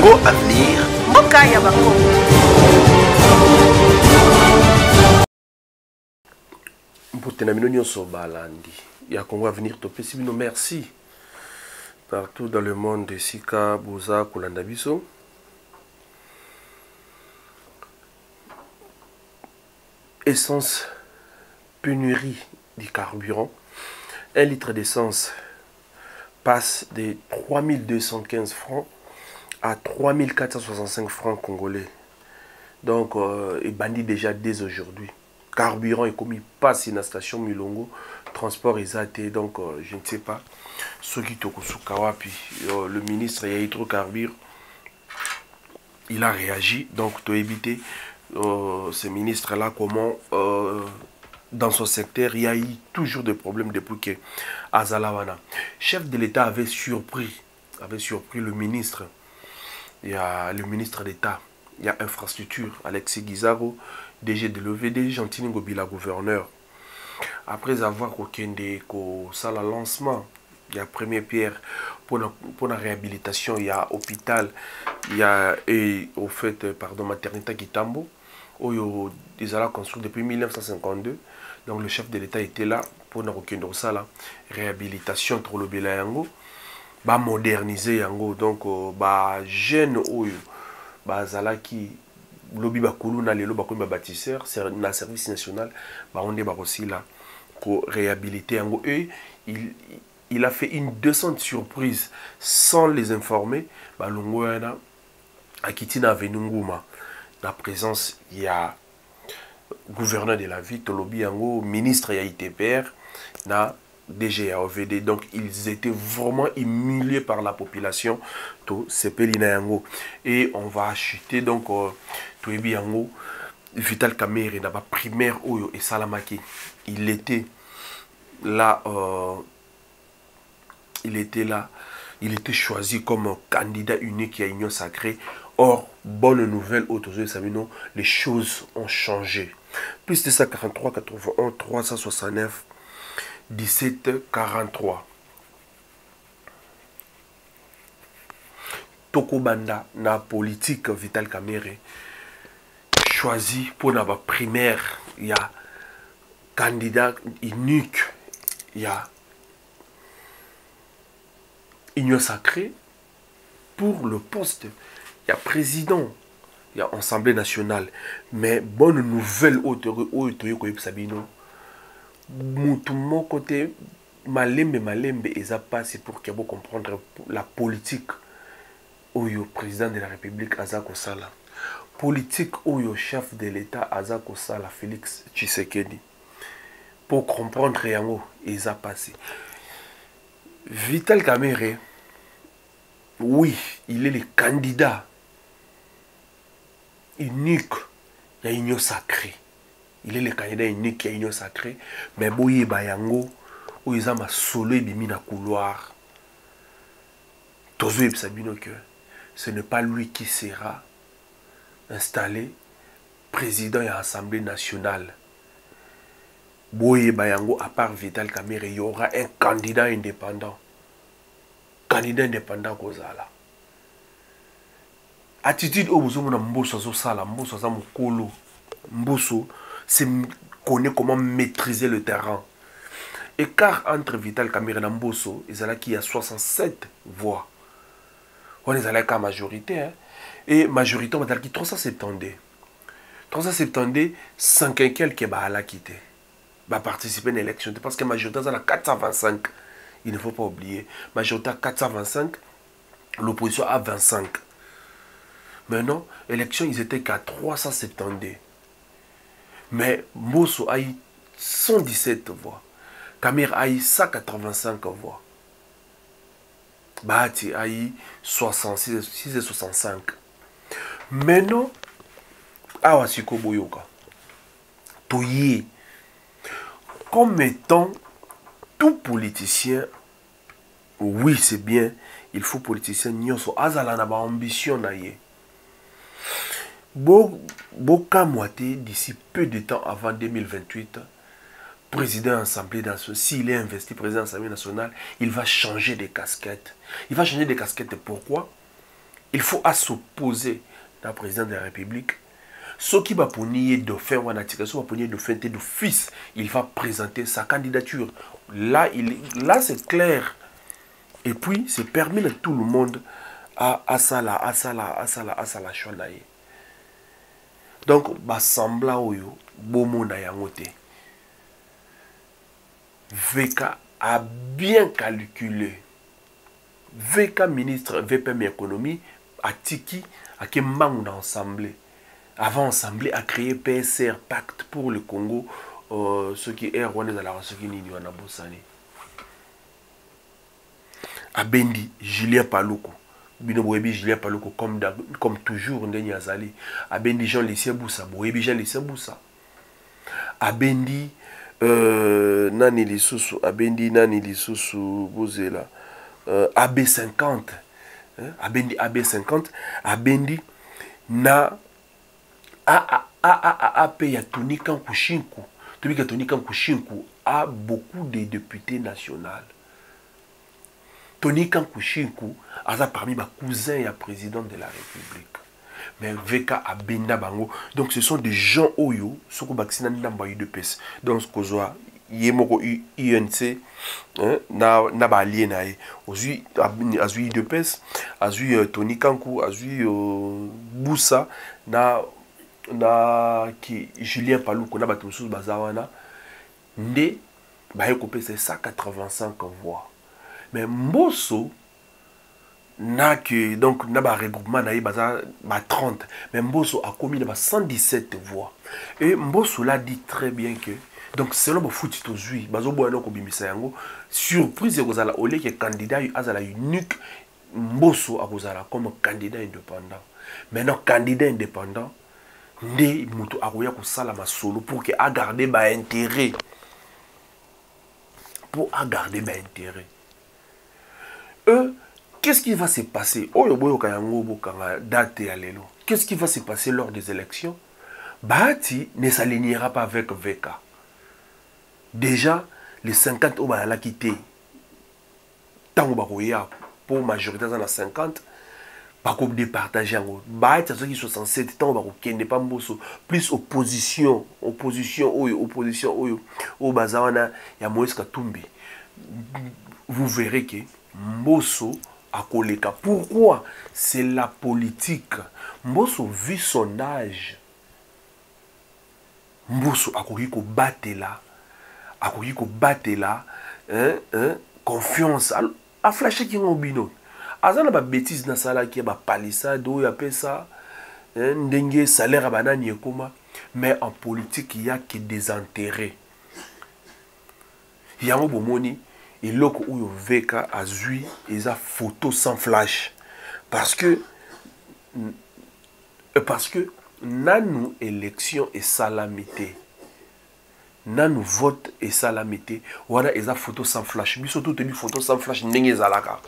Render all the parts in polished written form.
Congo Avenir. Mboka ya Bakongo. Mpotena mino nyonso balandi ya Congo Avenir topesi bino merci partout dans le monde esika boza kolanda biso. Essence, pénurie du carburant. 1 litre d'essence passe de 3215 francs à 3465 francs congolais. Donc, il bandit déjà dès aujourd'hui. Carburant est commis passe dans la station Milongo. Transport est donc je ne sais pas. Ceux qui tokusukawa puis le ministre Hydrocarbures, il a réagi. Donc, tu éviter ce ministre-là comment dans son secteur il y a eu toujours des problèmes depuis que Azalawana. Chef de l'État avait surpris le ministre. Il y a le ministre d'État, il y a infrastructure, Alexis Guizaro, DG de l'OVD, Gentini Ngobila, gouverneur. Après avoir ça le lancement, il y a première pierre pour la réhabilitation, il y a hôpital, il y a au fait pardon maternité Kitambo, où ils ont construit depuis 1952. Donc le chef de l'État était là pour la réhabilitation entre le Bélayango, ba moderniser yango. Donc ba jeune oyo ba zalaki lobi ba kuluna lelo ba ba bâtisseur na service national ba onde ba aussi là pour réhabiliter yango. Et il a fait une descente surprise sans les informer. Ba longwana akitina venunguma la présence il y a gouverneur de la ville tolobi yango ministre ya ITPR na DG à OVD. Donc ils étaient vraiment humiliés par la population to Sepelina yango. Et on va acheter donc to ebi yango Vital Kamerhe na ba primaire oyo et Salamaki. Il était là il était choisi comme candidat unique à Union Sacrée. Or, bonne nouvelle, les choses ont changé. Plus de 143, 81, 369, 17, 43. Tokobanda, na politique Vital Kamerhe, choisi pour la primaire, il y a candidat unique, il y a Union Sacrée pour le poste. Il y a président, il y a Assemblée nationale. Mais bonne nouvelle, mon côté, malembe, et ça passe pour qu'il y ait comprendre la politique où le président de la République, Azako Sala. Politique où le chef de l'État, Azako Sala, Félix Tshisekedi. Pour comprendre yango, et ça passe. Vital Kamerhe, oui, il est le candidat unique à l'Union Sacrée. Il est le candidat unique à l'Union Sacrée. Mais boye bayango, où ils ont ma solo et bimi na couloir. Tozo sabino que ce n'est pas lui qui sera installé président de l'Assemblée nationale. Boye bayango, à part Vital Kamerhe, il y aura un candidat indépendant. Candidat indépendant Kozala. Attitude au besoin de Mbosso Sala, Mbosso Zamukolo, Mbosso, c'est connaît comment maîtriser le terrain. Écart entre Vital Kamerhe et Mbosso, il y a 67 voix. On est allé à majorité, hein? Et majorité, on va dire 370. 370, 5 et quelques va quitter. Va participer à l'élection. Parce que majorité, on a 425. Il ne faut pas oublier. Majorité à 425, l'opposition à 25. Maintenant, l'élection, ils étaient qu'à 370. Mais Mbosso a eu 117 voix. Kamerhe a eu 185 voix. Bahati a eu 66 et 65. Maintenant, Awasiko Boyoka. Toye. Comme étant tout politicien, oui, c'est bien, il faut politicien, nyoso azala na ba ambition na ye. Boka moité d'ici peu de temps avant 2028, président de l'Assemblée nationale, s'il est investi président de l'Assemblée nationale, il va changer de casquette. Il va changer de casquette pourquoi? il faut s'opposer au président de la République. Ce qui va pour nier dauphin ou dauphin d'office, il va présenter sa candidature. Là, c'est clair. Et puis, c'est permis à tout le monde à ça la choix. Donc, sembla oyo bomo na yangote. VK a bien calculé. VK ministre VPM économie a tiki a ke mang na assemblée. Avant assemblée a créé PSR Pacte pour le Congo, ce qui est rwandais dans la ce qui n'y en a bossani. Abendi Julien Paluku. Bino boyebi Julien Paluku comme toujours ndeni azali. Abendi Jean Lucien Boussa, boyebi Jean Lucien Boussa. Abendi nani lisusu, abendi nani lisusu bozela. AB50. Abendi AB50, abendi na AP ya Tony Kankushinku. Tony Kankushinku a beaucoup de députés nationaux. Tony Kankushinku a parmi mes cousins et président de la République. Mais VK a benda bango. Donc ce sont des gens oyo, ce qu'on vaccine dans de pes. Donc ce qu'on voit, yemoko UNC, na ba allié na e. Ozui azui de pes, azui Tony Kanku, azui Boussa na ki Julien Paluku na batumsu bazawana. Nde ba ekopé c'est 185 voix. Mais Mbosso n'a que donc n'a pas regroupement n'a pas 30, mais Mbosso a commis 117 voix. Et Mbosso l'a dit très bien que donc selon le foot aujourd'hui bazo boano ko bimisa yango surprise que kozala olé que candidat azala unique Mbosso a kozala comme candidat indépendant. Maintenant candidat indépendant ndé muto akoya ko sala masolo pour que a garder ba intérêt. Pour a garder ba intérêt. Qu'est-ce qui va se passer? Qu'est-ce qui va se passer lors des élections? Bahati ne s'alignera pas avec VK. Déjà, les 50 au la quitté. Tant pour majorité dans la 50, pas comme départager en gros. Bahati ceux qui sont 67 tant qui n'est pas Mbosso plus opposition au bazawana ya Moïse Katumbi. Vous verrez que Mbosso a koleka. Pourquoi? C'est la politique. Mbosso vu son âge. Mbosso a ko battre là. Confiance. A flasher qui ont bino. Azana ba bêtise na sala qui ba palissade ou ya pesa. Ndenge salaire banani ekoma. Mais en politique, il y a que des intérêts. Il y a un bon moni. Et là où VK a vu les photos sans flash parce que nanou élection et salamité nanou vote et salamité voilà les photos sans flash mais surtout tu photos sans flash n'engue zalaka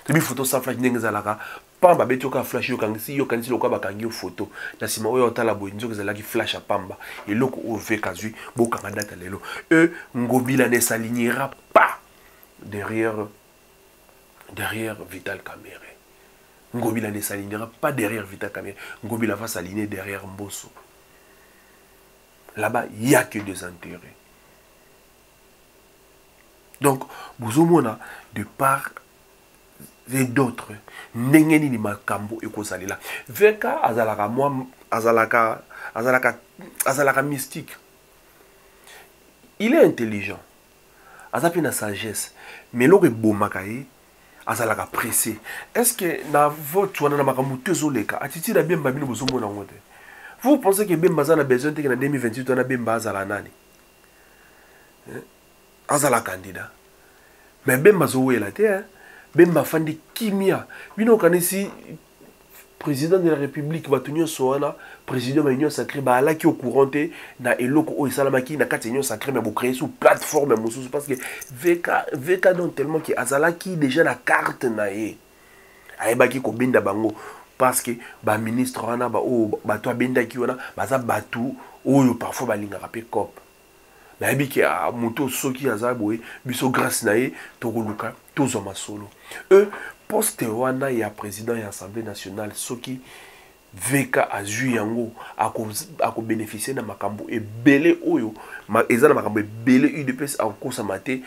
tu photos sans flash n'engue zalaka pamba beto ka flash yo kangisi lokwa bakangi photo na sima oyo otala boinzo kezala ki flash a pamba et loko o VK zui bo kanga data lelo ngobila ne s'alignera pas derrière Vital Kamerhe. Ngobila ne s'alignera pas derrière Vital Kamerhe. Ngobila va s'aligner derrière Mbosso. Là-bas, il n'y a que des intérêts. Donc, Bouzomona, de part et d'autres, Nengeni ni makambo et Kosalila. Veka azalaka moi, azalaka mystique. Il est intelligent. Azapi na sagesse. Mais l'autre est beau makaye. Azalaka pressé. Est-ce que na votre na makambo tezoleka atiti na bemba bino bozomona ngote? Vous pensez que bemba za na besoin que na 2028 na bemba azala nani? Azala candidat. Mais bemba zo wela te bemba fandi kimia. Bino kanisi président de la République va tenir soana président de l'Union sacrée ba la qui au courant na eloko o salamaki na kati union sacrée mais vous créer sous plateforme mususu parce que VK donc tellement que azala qui déjà la carte na e ayebaki ko binda bango parce que ba ministre wana ba o ba to binda ki wana baza batu oyo parfois ba linga rapé cop na ebiki a moto soki azaboé biso grâce na e to koluka to zo masolo poste wana ya président ya Assemblée nationale soki VK azui yango ako bénéficier na makambo ebele oyo eza na makambo ebele UDPS akosa mate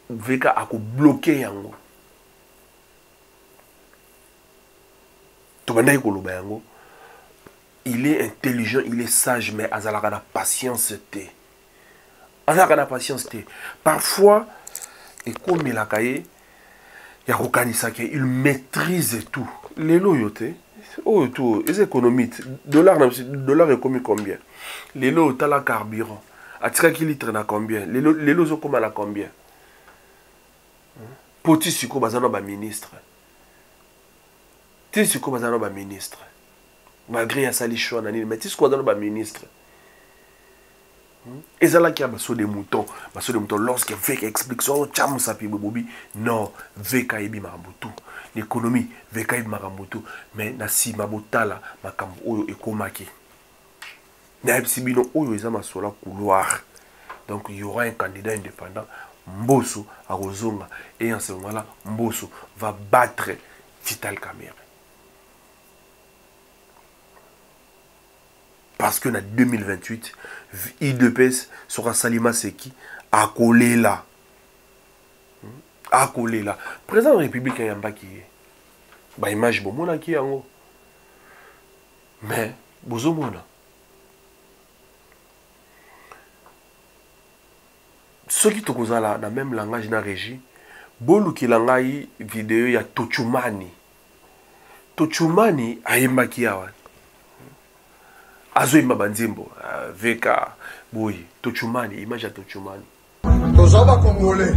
VK ako bloquer yango to bandai koloba yango. Il est intelligent, il est sage, mais azalaka na patience te. Azalaka na patience te. Parfois, et comme il a caillé, il maîtrise tout. Les lots yote, oh tout, les économistes, dollar est commis combien? Les lots t'as la carburant. Atika qui litre na combien? Les lots sont comme à la combien? Poti suko bazano ba ministre. Ti suko bazano ba ministre. Malgré ya sali choix na nini, mais ti suko bazano ba ministre. Et ça là qui a basso des moutons, lorsque VK explique ça, tcham sapi bobi, non, VK ebi marambutu, l'économie, VK ebi marambutu, mais na si mabotala, makambo oyo ekomaki. Na ebsibino oyo eza masola couloir. Donc il y aura un candidat indépendant, Mbosso à Rozonga, et en ce moment-là, Mbosso va battre Vital Kamerhe. Parce que en 2028, IDPS sera Salima Seki à coller là. À coller là. Président de la République, il y a un qui est. Bah, image, bon, mon qui est en haut. Mais, bozo mona. Ceux qui te causent là, dans le même langage, dans la régie, bolu qui langai vidéo, il y a Tochumani. Tochumani, a un qui est. Azoï Mabanzimbo, VK, Boui, Tochumani, image à Tochumani. Tozaba Congolais,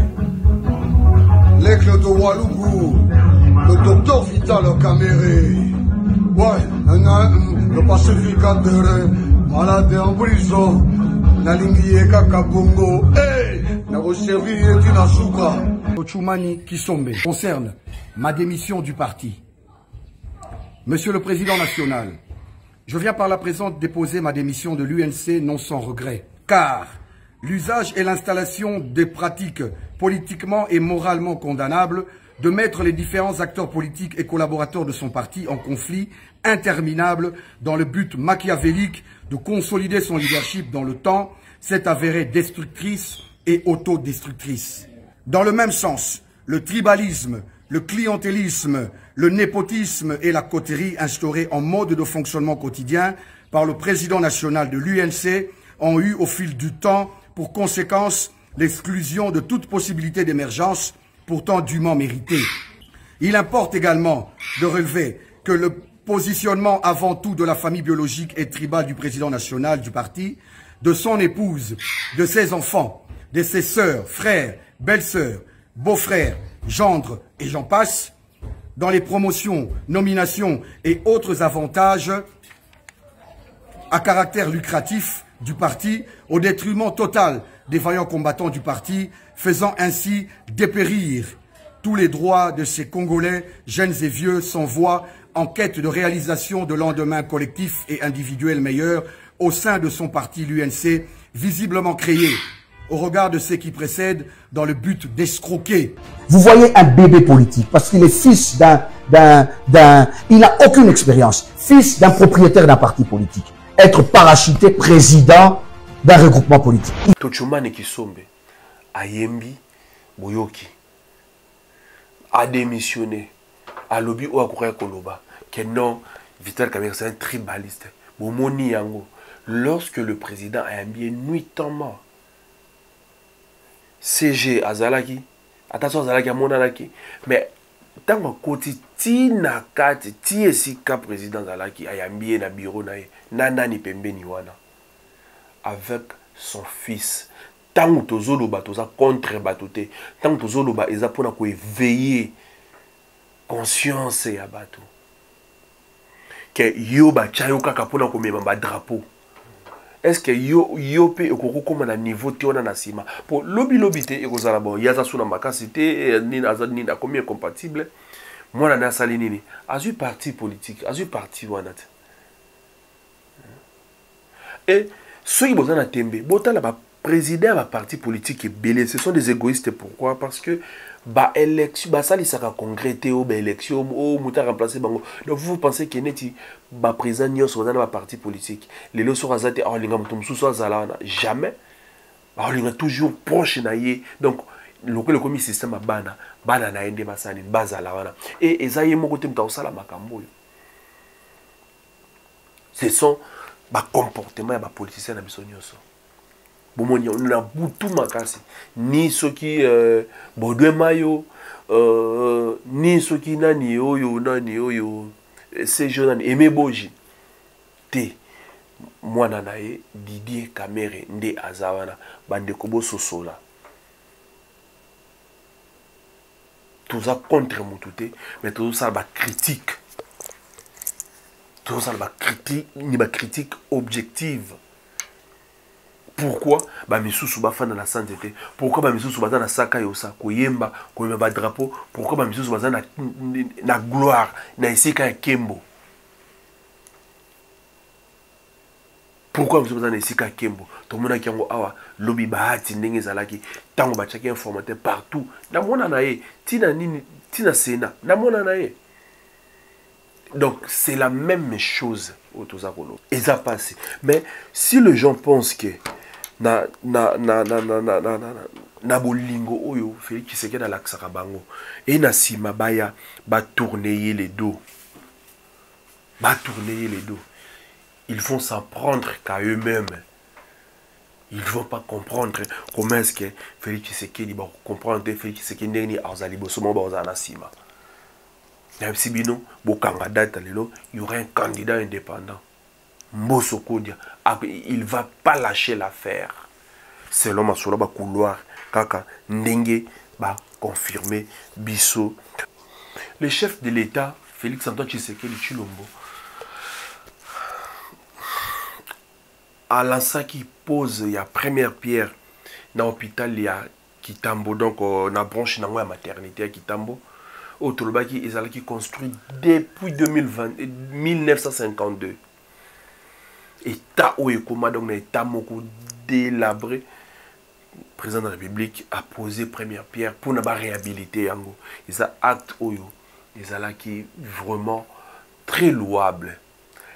l'aigle de Oualougou, le docteur Vital Kamerhe, ouais, le pacificateur, malade en prison, Nalingiye Kakabongo, hey, Naroservi et Tinasuka. Tochumani Kisombe concerne ma démission du parti. Monsieur le Président national, je viens par la présente déposer ma démission de l'UNC non sans regret, car l'usage et l'installation des pratiques politiquement et moralement condamnables de mettre les différents acteurs politiques et collaborateurs de son parti en conflit interminable dans le but machiavélique de consolider son leadership dans le temps s'est avéré destructrice et autodestructrice. Dans le même sens, le tribalisme, le clientélisme, le népotisme et la coterie instaurés en mode de fonctionnement quotidien par le président national de l'UNC ont eu au fil du temps pour conséquence l'exclusion de toute possibilité d'émergence pourtant dûment méritée. Il importe également de relever que le positionnement avant tout de la famille biologique et tribale du président national du parti, de son épouse, de ses enfants, de ses sœurs, frères, belles-sœurs, beaux-frères, gendres et j'en passe, dans les promotions, nominations et autres avantages à caractère lucratif du parti au détriment total des vaillants combattants du parti, faisant ainsi dépérir tous les droits de ces Congolais, jeunes et vieux, sans voix, en quête de réalisation de lendemains collectifs et individuels meilleurs au sein de son parti, l'UNC, visiblement créé au regard de ce qui précède dans le but d'escroquer. Vous voyez un bébé politique parce qu'il est fils il n'a aucune expérience, fils d'un propriétaire d'un parti politique. Être parachuté président d'un regroupement politique. Tochumani Kisombe, Ayembi, Boyoki, a démissionné, a lobby ou a courir Koloba, que non, Vital Kamerhe c'est un tribaliste. Bomoni Yango, lorsque le président a envié nuitamment CG Azalaki, attention Azalaki à Monanaki, mais tant que côté Tina Kati, Tiesika président Azalaki a envié na bureau na Nana ni Pembe ni wana avec son fils. Tant que tozoloba toza contre batote, tant que tozoloba eza pona ko éveiller conscience ya bato. Que yo ba chayoka kapona ko mema ba drapeau. Est-ce que yo pe ekoko koma na niveau te ona na sima pour lobby te ekozala bon yaza suna makasi te ni azali ni na combien compatible moi na sali nini azu parti politique azu parti wana te et ceux qui bozana tembe botala ba président ba parti politique belé ce sont des égoïstes. Pourquoi? Parce que ba élection ba sali saka congrès te o ba élection o muta remplacer bango. Donc vous pensez que neti ba président nyonso na ba parti politique les lo so azate a linga mutum suso azala na jamais ba linga toujours proche na ye. Donc le commis système bana bana na ende basani bazala wana et ezaye moko te muta osala makambo. Ce sont ba comportement ya ba politicien na biso nyonso. Bomoni on a butu makasi ni soki Baudouin Mayo ni soki nani oyo ces jeunes Aimé Boji te mwana nae Didier Kamere nde azawana bande kobo sosola tout ça contre mutute mais tout ça ba critique ni ba critique objective. Pourquoi ba misusu ba fana na santé? Pourquoi ba misusu baza na saka yosa koyemba ba drapeau? Pourquoi ba misusu baza na gloire na esika ya kembo? Pourquoi misusu baza na esika ya kembo? To mona kiango awa lobi bahati ndenge zalaki tango ba chaki informateur partout. Na mona na ye tina nini tina sena na mona na ye. Donc c'est la même chose au Tozakolo. Et ça passe. Mais si les gens pensent que na bolingo oyo Félix Tshisekedi na laksaka bango et na sima baya ba tourner les dos. Ils vont s'en prendre qu'à eux-mêmes. Ils ne vont pas comprendre comment est-ce que Félix Tshisekedi va comprendre Félix Tshisekedi ndeni azali bosomo ba ozana sima. Il y aura un candidat indépendant. Mbosso Kodia, il ne va pas lâcher l'affaire. Selon ma solo, couloir, kaka, ndenge, confirmer, biso. Le chef de l'État, Félix Antoine Tshisekedi Tshilombo, à l'instant qui pose la première pierre dans l'hôpital, il y a Kitambo, donc dans la branche de la maternité à Kitambo. Au Tolobaki, ils ont construit depuis 1952. Et Tao et Koma, donc l'État moko délabré, le président de la République a posé première pierre pour ne pas réhabiliter Yango. Ils ont acte Oyo, ils ont qui vraiment très louable.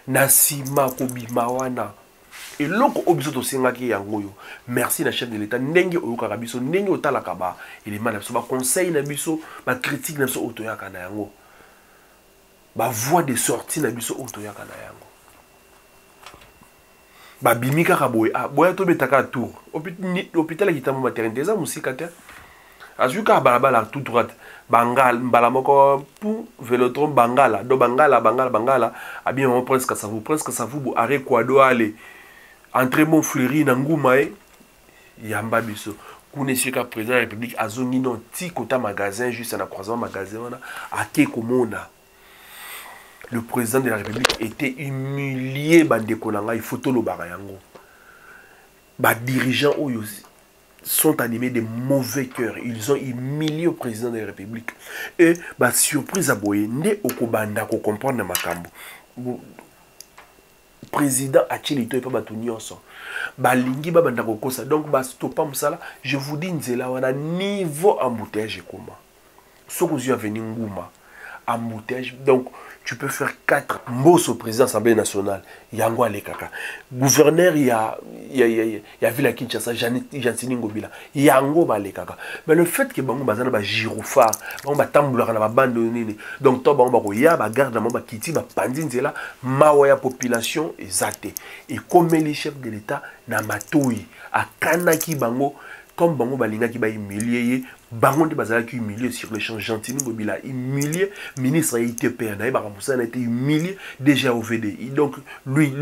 Nasima Kobi Mawana. Et l'autre obisoto sengaki yango yo. Merci na chef de l'État. Ndenge oyo karabiso, ndenge otalakaba. Il est mal ba conseil na biso, ba critique na biso otoyaka na yango. Ba voix de sortie na biso otoyaka na yango. Ba bimika ka boye. Ah, boya to betaka tour. Hôpital ki tamu maternité za musika te. Azuka balabala tout droite. Bangal mbala moko pour Vélodrome Bangala. Do Bangala. A bien presque ça vous arrêt quoi do aller. Entre mon fleuri na ngumae yamba biso kune sika président de la République azongi non ti kota magasin juste na croisement magasin wana ake komona le président de la République était humilié bande konanga il faut to lo bara yango ba dirigeants oyo sont animés de mauvais cœurs. Ils ont humilié le président de la République et ba surprise à boye nde okobanda ko comprendre makambo président a chilito et pas batunios balingi babanda kokosa donc ba stoppa musala. Je vous dis nzela wana niveau embouteillage comment ce que vous avez venu nguma embouteillage. Donc tu peux faire 4 mots au président de l'Assemblée nationale. Yango Alekaka. Gouverneur, il y a Villa Kinshasa, Jansini Ngobila. Yango Alekaka. Mais le fait que Bango Bazana ba girophare, Bango ba tamboulara na ba bande nini. Donc toi Bango ba ya ba garde ba kiti ba pandine là, mawaya population ezate. Et comme les chefs de l'État na matoi a kanaki Bango comme Bango balinga ki ba humilier Bango de Bazala qui humilié sur le champ Gentini Ngobila humilié ministre ITP na ba Moussa a été humilié déjà au VDI. Donc lui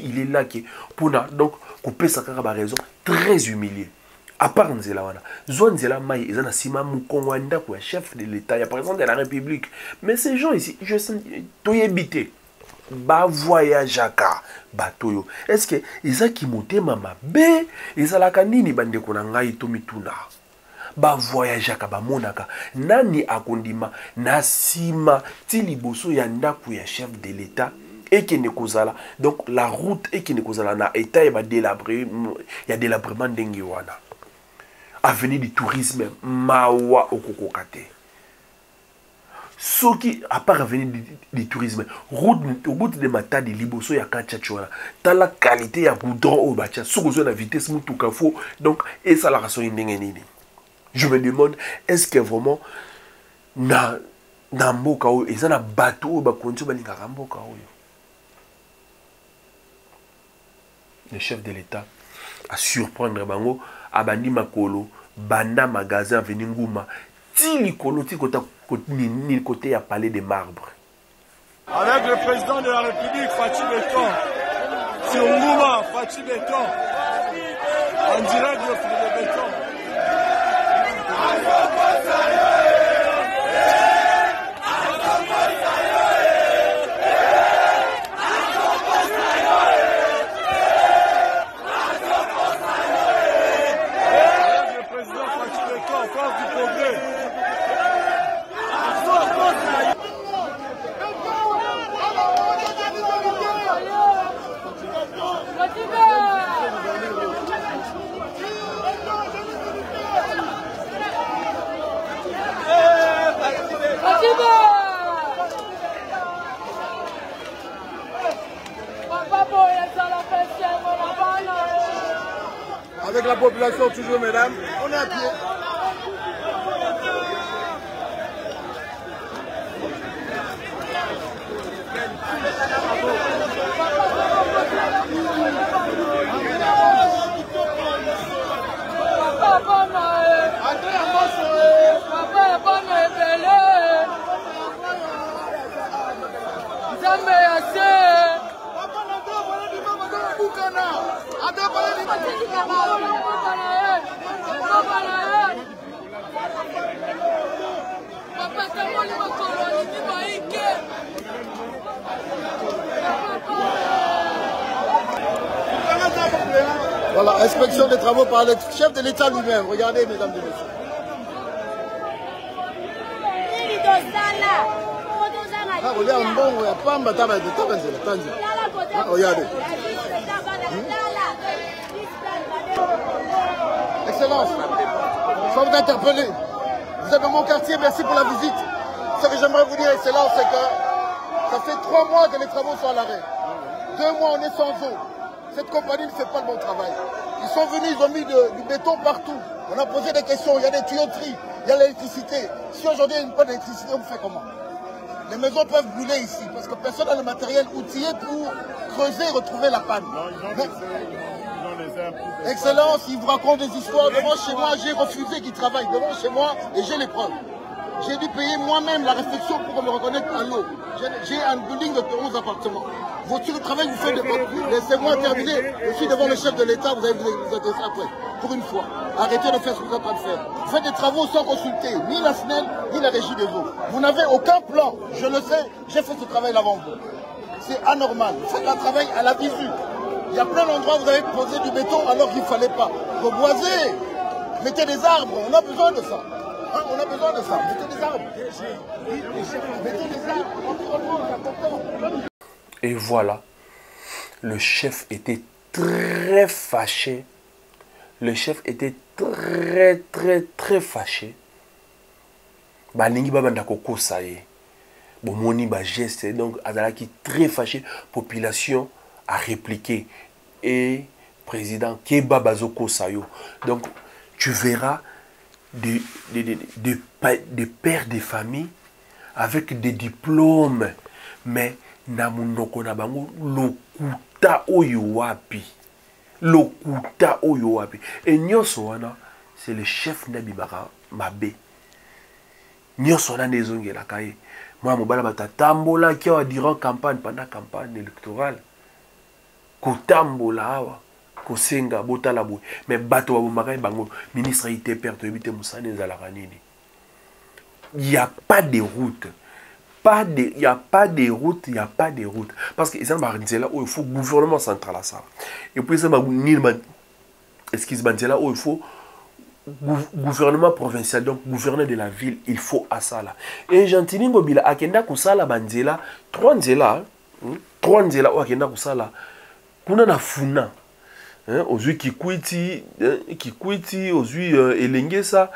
il est là qui pour donc couper sa carrière raison très humilié. À part Nzela wana zone Nzela mai ezana sima mukongwanda kwa chef de l'État, il y a président de la République. Mais ces gens ici je sens toyebité ba voyage aka batoyo est-ce que ezaki motema mabe ezalaka nini bande ko na ngai to mituna ba voyage aka ba monaka nani akondima na sima ti liboso ya ndaku ya chef de l'État et qui ne kozala donc la route et qui ne kozala na état et ba délabré, il y a délabrement ndenge wana avenir du tourisme mawa okokokate. Ce qui, à part avenir du tourisme, route de Matadi, Liboso, ya Kachachouana, t'as la qualité ya goudron au bacha, ce que la vitesse, moutoukafo, donc, et ça la raison indéngenini. Je me demande, est-ce que vraiment, na mboka oyo, et ça na bateau, ba koncho balingaka mboka oyo. Le chef de l'État a surprendre bango, abandi makolo, banda magasin veninguma, ti likolo ti kota côté à Palais des Marbres. Avec le président de la République, Fatih Béton, sur Ngouma, Fatih Béton, en direct de Béton. Avec le président Fatih Béton, force du progrès. Avec la population toujours, mesdames, on est à pied. Voilà, inspection des travaux par le chef de l'État lui-même. Regardez, mesdames et messieurs. Ah, regardez, regardez. Excellence, sans vous interpeller. Vous êtes dans mon quartier, merci pour la visite. Ce que j'aimerais vous dire, Excellence, c'est que ça fait 3 mois que les travaux sont à l'arrêt. 2 mois, on est sans eau. Cette compagnie ne fait pas le bon travail. Ils sont venus, ils ont mis du béton partout. On a posé des questions, il y a des tuyauteries, il y a l'électricité. Si aujourd'hui il n'y a pas d'électricité, on fait comment? Les maisons peuvent brûler ici parce que personne n'a le matériel outillé pour creuser et retrouver la panne. Excellence, ils vous racontent des histoires. Devant chez moi, j'ai refusé qu'ils travaillent. Devant chez moi, et j'ai les preuves. J'ai dû payer moi-même la réflexion pour me reconnaître à l'eau. J'ai un building de 11 appartements. Votre travail, vous faites de votre... Laissez-moi terminer. Je suis devant le chef de l'État, vous allez vous adresser après. Pour une fois. Arrêtez de faire ce que vous êtes en train de faire. Vous faites des travaux sans consulter ni la SNEL, ni la régie des eaux. Vous n'avez aucun plan. Je le sais, j'ai fait ce travail avant vous. C'est anormal. Vous faites un travail à la visu. Il y a plein d'endroits où vous avez posé du béton alors qu'il ne fallait pas. Reboisez. Mettez des arbres. On a besoin de ça. Hein, on a besoin de ça. Mettez des arbres. Mettez des arbres. L'environnement est important. Et voilà, le chef était très fâché. Le chef était très fâché. Balingi babanda koko saye. Bomoni ba geste donc azalaki très fâché. Population a répliqué et président Keba bazoko sayo. Donc tu verras des pères de famille avec des diplômes, mais namunoko na bango lokuta oyo wapi. Lokuta oyo wapi. Et nyoso wana, c'est le chef Nabibara Mabe. Nyoso wana nezongela kaye. Moi mobala batatambola ki wa durant campagne pendant campagne électorale. Kotambola awa. Kosenga botala boy. Mais bato wa bomaka bango ministre ité perte ebité musane zalaka nini. Il n'y a pas de route. Il n'y a pas de route, il n'y a pas de route. Parce que là où il faut gouvernement central à ça. Et puis ça là où il faut gouvernement provincial, donc gouverneur de la ville, il faut à ça là. Et Gentini Ngobila akenda kusala banzela, 3 nzela ou akenda kusala kuna na funa. ozwi kikwiti ozwi elengesa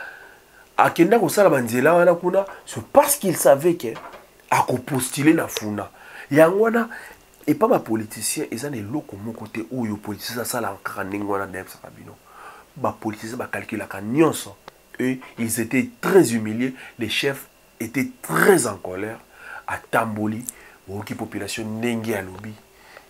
akenda kosala banzela wana kuna c'est parce qu'il savait que akopostule na funa yango wana epa bapoliticien eza na eloko moko te oyo politicien asalaka kaka ndenge wana nayebisaka bino bapoliticien bakalkulaka nyonso et ils étaient très humiliés les chefs étaient très en colère atamboli oyoki population ndenge ya lobi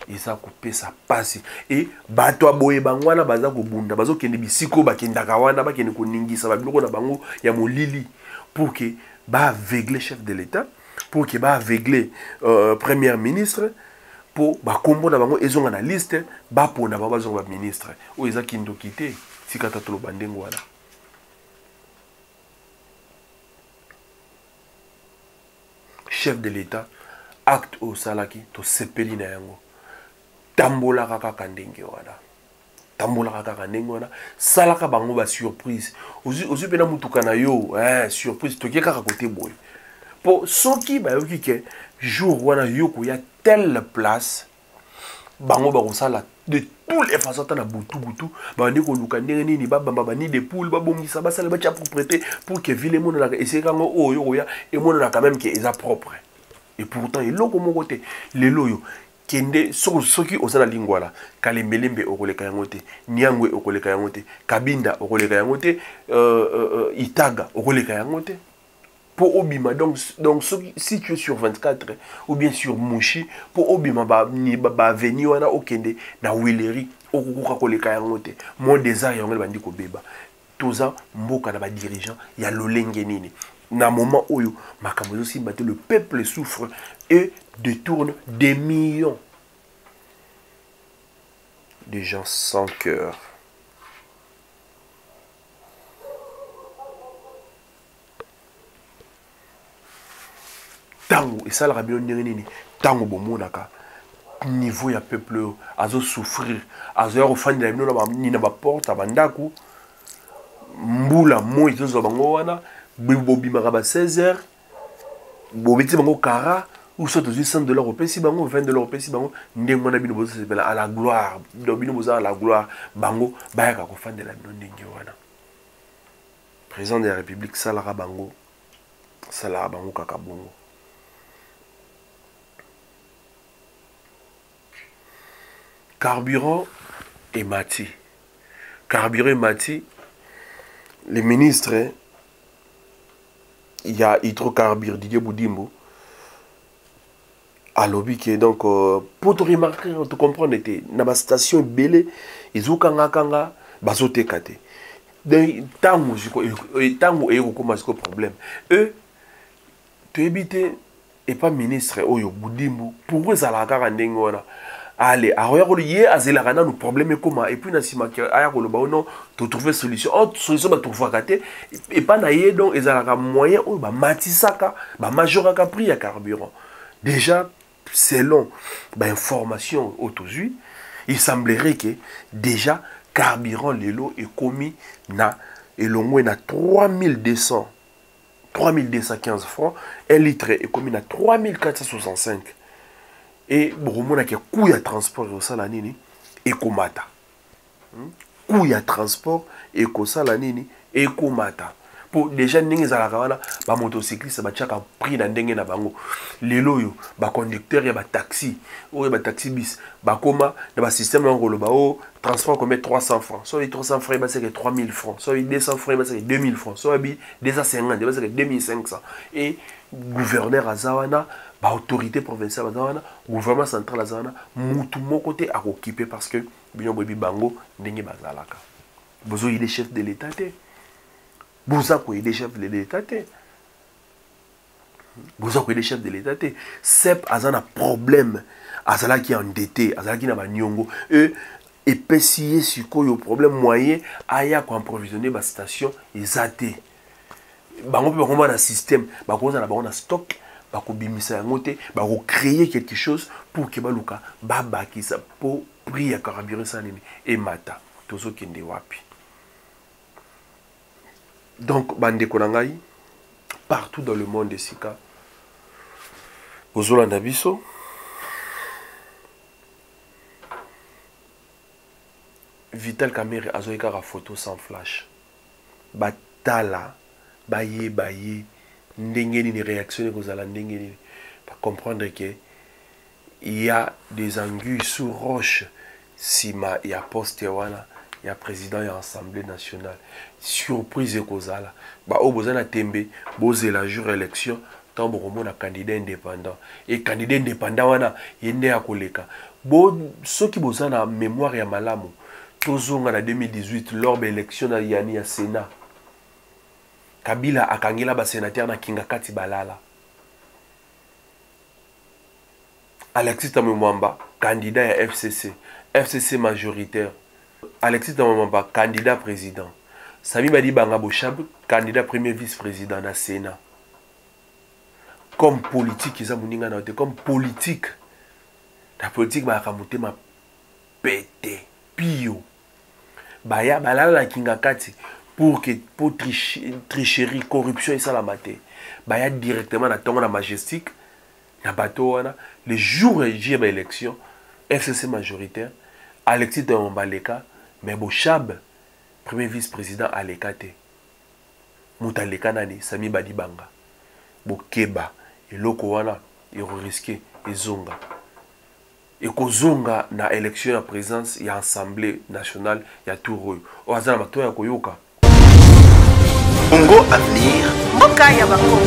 eza kopesa pasi et bato aboye bango wana baza kobunda bazokende bisiko bakendaka wana bakende koningisa babiloko na bango ya molili pour que baavegle chef de l'état pour que baavegle premier ministre pour bakombo na bango ezonga na liste bapona bango bazonga baministre oyo eza kindoki te sikata toloba ndenge wana chef de l'état acte oyo osalaki tosepeli na yango tambolaka kaka ndenge wana tambolaka kaka ndenge wana salaka bango basurprise ozwi mpena mutuka na yo surprise tokie kaka kote boye mpo soki bayoki ke jour wana yo koya telle place bango bakosala de tous les façons ata na butu bandi koluka ndenge nini babamba bani de poule babongisa basala batya propreté pour que ville emonanaka eseki yango oyo koya emonanaka même ke eza propre et pourtant eloko moko te lelo oyo kende soki ozala lingwala kalembelembe okoleka yango te niangwe okoleka yango te kabinda okoleka yango te itaga okoleka yango te pour obima donc si tu es sur 24 ou bien sur Mouchi pour obima ba venir wana okende na Wileri okokoka koleka yango te mon désir yango bandi ko beba toza mboka na ba dirigeant ya lolenge nini na moment oyo makambo aussi batte le peuple souffre et détourne des millions de gens sans cœur. Tango, et ça la rabino nini, tango bomonaka, niveau ya peuple, azo souffrir, azo refandi la bino na ba porte, abandaku, mbula mo izo bango wana, bobimaka ba 16h, bobeti bango kara, ou soit aux 100 $ au pays, bango 20 $ au pays, bango ndenge mona bino bozo sepela à la gloire, bino bozo à la gloire, bango bayaka ko fande la bino ndenge wana. Président de la République salara bango kaka bongo. Carburant et Mati. Carburant et Mati, les ministres, il y a Hydrocarbures, Didier Boudimbo, à lobby qui est donc, pour te remarquer, te comprendre, dans la station Bélé, ils ont kanga, bazote kate. Tango, et au problème. Eux, tu habites, et pas ministre, Oyo Boudimbo, pour eux, ça la garde, allez, alors lié à Zélarana, nous problème comment et puis Nassima qui a non, tu trouver solution. Autre solution, tu trouves raté et pas naïe donc ils ont moyen ou bah matisaka, bah majoraka prix à carburant. Déjà selon bah information aujourd'hui, il semblerait que déjà carburant l'élo est commis na et le moins na 3215 francs, 1 litre est commis na 3465. Et bon, a coût de transport au salanini et komata. Coût de transport et ko salanini et komata. Pour déjà ndenge za la kawana ba motocycliste ba tchaka prix na ndenge na bango. Lelo yo ba conducteur ya ba taxi ou ba taxi bis ba koma na ba système ngolo ba o transport comme 300 francs. Soit 300 francs ba c'est 3000 francs. Soit 200 francs ba c'est 2000 francs. Soit 250 ba c'est 2500 et gouverneur azawana ba autorité provinciale bazana gouvernement central bazana mutu moko te akokipe parce que bino bobi bango ndenge bazalaka bozo il est chef de l'état te boza ko il est chef de l'état te boza ko il est chef de l'état te sep azana problème azala qui endetté azala qui na banyongo et pesier sikoyo problème moyen aya ko approvisionner ba station ezate bango pe bango na système bakoza na bango na stock créer quelque chose pour que baluka babakisa pour prix à carburant sanini et mata tozo kende wapi. Donc bande konangai partout dans le monde sika ozolanda biso Vital Kamerhe azoika la photo sans flash. Batala, baye, ndengeni ni réaction que vous allez ndengeni. Pour comprendre que il y a des anguilles sous roche. Sima, il y a poste wana, il y a président et assemblée nationale. Surprise que vous allez. Bah, au besoin de tembe, bosé la jour élection. Tant que na candidat indépendant et candidat indépendant wana yende ya koleka bo soki bozana mémoire ya malamu tozonga na 2018 lors de l'élection na yani ya Sénat Kabila akangela ba sénateur na Kingakati balala Alexis Tamwamba candidat ya FCC majoritaire Alexis Tamwamba candidat président Sami Badi Banga Bochab candidat premier vice-président na Sénat. Comme politique, ils ont comme politique. La politique va ramonter ma pété, pio. Baya, balala la Kingakati pour tricherie, corruption et ça la maté. Baya directement na tonga na majestique, na bateau wana. Le jour et j'ai élection, FCC majoritaire, Alexis Tamwamba leka, mais Bochab, premier vice-président Alekate. Mouta leka nani, Sami Badi Banga. Bokeba. Et loko wana il risqué et zonga et kozonga na élection à présence il y a assemblée nationale il y a tout royo o azana mato ya koyoka Congo Avenir Mboka ya Bakongo